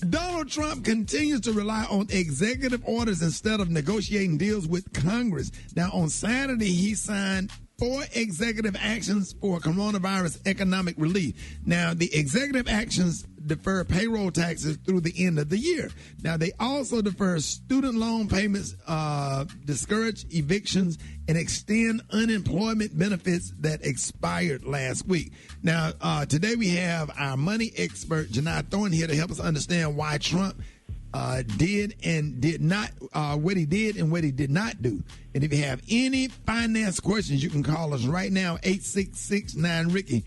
Donald Trump continues to rely on executive orders instead of negotiating deals with Congress. Now, on Saturday, he signed 4 executive actions for coronavirus economic relief. Now, the executive actions defer payroll taxes through the end of the year. Now, they also defer student loan payments, discourage evictions, and extend unemployment benefits that expired last week. Now, today we have our money expert, Jini Thornton, here to help us understand why Trump did and did not, what he did and what he did not do. And if you have any finance questions, you can call us right now, 866-9-RICKY.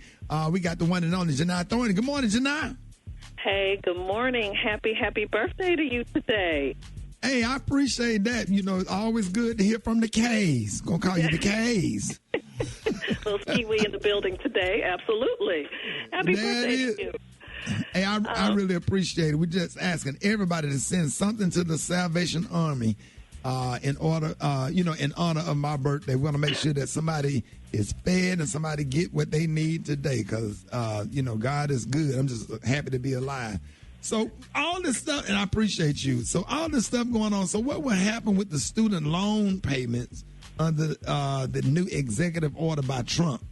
We got the one and only Jini Thornton. Good morning, Jini. Hey, good morning. Happy birthday to you today. Hey, I appreciate that. You know, it's always good to hear from the K's. Gonna call you the K's. Little Ski-Wee in the building today. Absolutely. Happy birthday to you. Hey, I really appreciate it. We're just asking everybody to send something to the Salvation Army in honor of my birthday. We want to make sure that somebody is fed and somebody get what they need today because, God is good. I'm just happy to be alive. So all this stuff, and I appreciate you. So all this stuff going on. So what will happen with the student loan payments under the new executive order by Trump?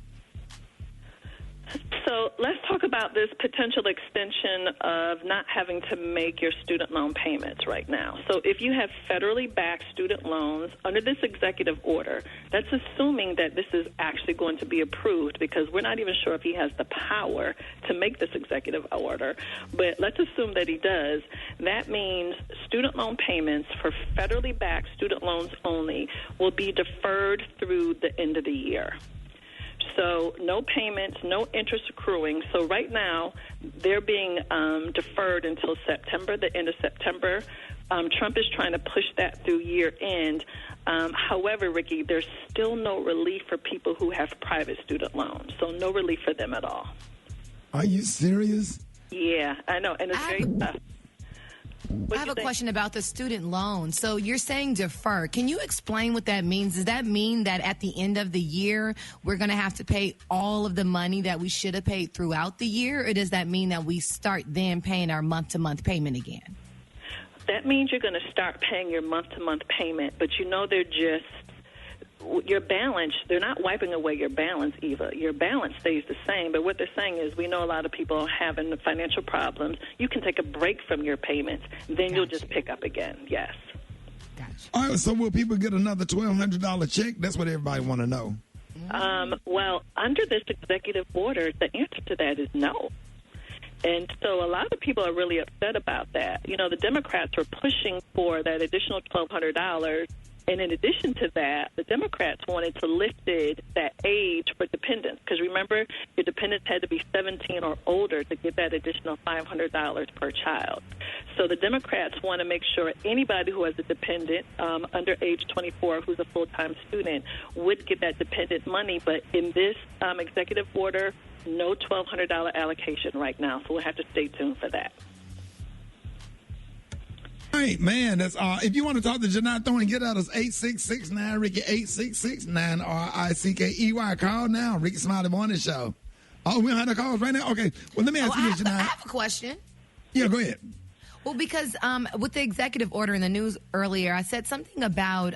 So let's talk about this potential extension of not having to make your student loan payments right now. So if you have federally backed student loans under this executive order, that's assuming that this is actually going to be approved because we're not even sure if he has the power to make this executive order. But let's assume that he does. That means student loan payments for federally backed student loans only will be deferred through the end of the year. So no payments, no interest accruing. So right now, they're being deferred until September, the end of September. Trump is trying to push that through year end. However, Ricky, there's still no relief for people who have private student loans. So no relief for them at all. Are you serious? Yeah, I know. And it's very tough. I have a question about the student loan. So you're saying defer. Can you explain what that means? Does that mean that at the end of the year, we're going to have to pay all of the money that we should have paid throughout the year? Or does that mean that we start then paying our month-to-month payment again? That means you're going to start paying your month-to-month payment, but they're just your balance, they're not wiping away your balance, Eva. Your balance stays the same, but what they're saying is we know a lot of people are having financial problems. You can take a break from your payments, then you'll just pick up again. Yes. Gotcha. All right, so will people get another $1,200 check? That's what everybody want to know. Well, under this executive order, the answer to that is no. And so a lot of people are really upset about that. You know, the Democrats are pushing for that additional $1,200. And in addition to that, the Democrats wanted to lift that age for dependents. Because remember, your dependents had to be 17 or older to get that additional $500 per child. So the Democrats want to make sure anybody who has a dependent under age 24 who's a full-time student would get that dependent money. But in this executive order, no $1,200 allocation right now. So we'll have to stay tuned for that. All right, man. That's if you want to talk to Jini Thornton, get out us 866-9-RICKY, 866-9-RICKEY. Call now, Rickey Smiley Morning Show. Oh, we don't have the calls right now? Okay. Well, let me ask you this, Jini. I have a question. Yeah, go ahead. Well, because with the executive order in the news earlier, I said something about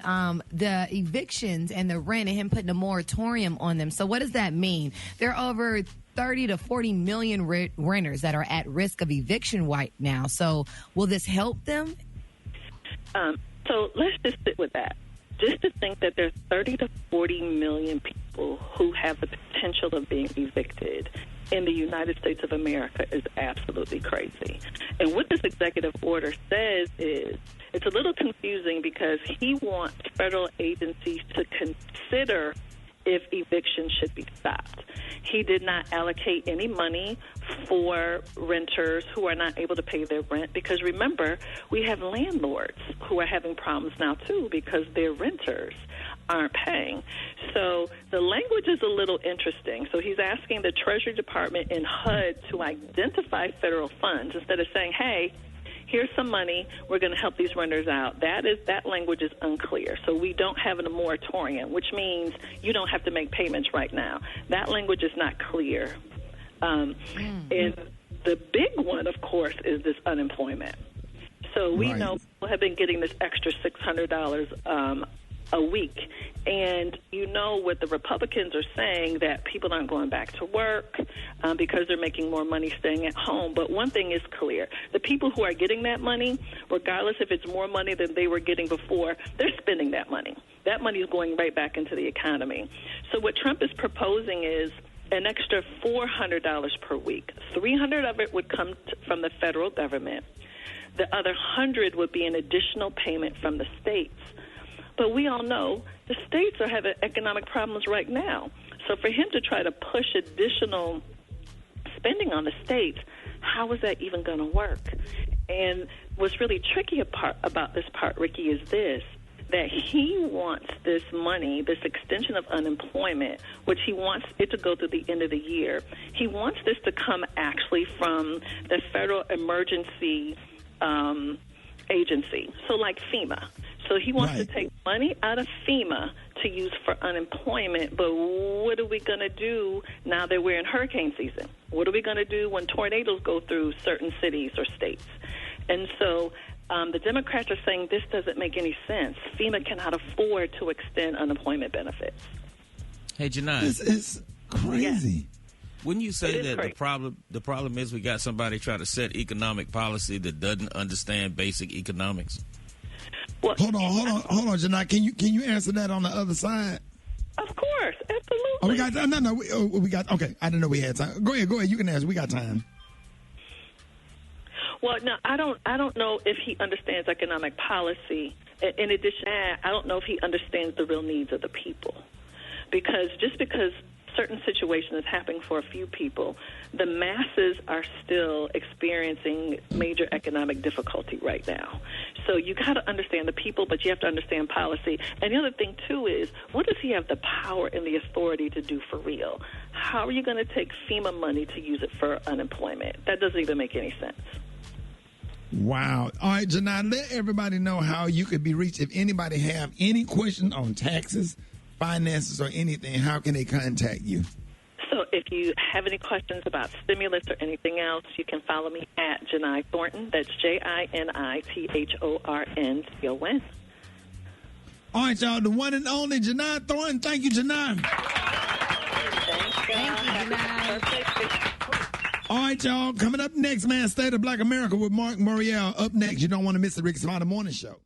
the evictions and the rent and him putting a moratorium on them. So what does that mean? There are over 30 to 40 million renters that are at risk of eviction right now. So will this help them? So let's just sit with that. Just to think that there's 30 to 40 million people who have the potential of being evicted in the United States of America is absolutely crazy. And what this executive order says is it's a little confusing because he wants federal agencies to consider if evictions should be stopped. He did not allocate any money for renters who are not able to pay their rent because, remember, we have landlords who are having problems now, too, because their renters aren't paying. So the language is a little interesting. So he's asking the Treasury Department and HUD to identify federal funds instead of saying, hey, here's some money, we're going to help these renters out. That language is unclear. So we don't have a moratorium, which means you don't have to make payments right now. That language is not clear. And The big one, of course, is this unemployment. So we know people have been getting this extra $600 a week. And you know what the Republicans are saying, that people aren't going back to work because they're making more money staying at home. But one thing is clear. The people who are getting that money, regardless if it's more money than they were getting before, they're spending that money. That money is going right back into the economy. So what Trump is proposing is an extra $400 per week. $300 of it would come from the federal government. The other $100 would be an additional payment from the states. But we all know the states are having economic problems right now. So for him to try to push additional spending on the states, how is that even going to work? And what's really tricky about this part, Rickey, is this, that he wants this money, this extension of unemployment, which he wants it to go through the end of the year. He wants this to come actually from the Federal Emergency Agency, so like FEMA. So he wants to take money out of FEMA to use for unemployment, but what are we going to do now that we're in hurricane season? What are we going to do when tornadoes go through certain cities or states? And so the Democrats are saying this doesn't make any sense. FEMA cannot afford to extend unemployment benefits. Hey, Jini. This is crazy. Yeah. Wouldn't you say that the problem is we got somebody trying to set economic policy that doesn't understand basic economics? Well, hold on, Jini. Can you answer that on the other side? Of course, absolutely. Oh, we got time. No, we got. Okay, I didn't know we had time. Go ahead. You can answer. We got time. Well, no, I don't know if he understands economic policy. In addition, I don't know if he understands the real needs of the people, because just because certain situation is happening for a few people, the masses are still experiencing major economic difficulty right now. So you got to understand the people, but you have to understand policy. And the other thing, too, is what does he have the power and the authority to do for real? How are you going to take FEMA money to use it for unemployment? That doesn't even make any sense. Wow. All right, Jini, let everybody know how you could be reached. If anybody have any question on taxes, finances, or anything, how can they contact you? So if you have any questions about stimulus or anything else, you can follow me at Jini Thornton. That's JiniThornton. All right, y'all, the one and only Jini Thornton. Thank you, Jini. Thank you, Jini. All right, y'all, coming up next, man, State of Black America with Mark Morial. Up next, you don't want to miss the Rickey Smiley Morning Show.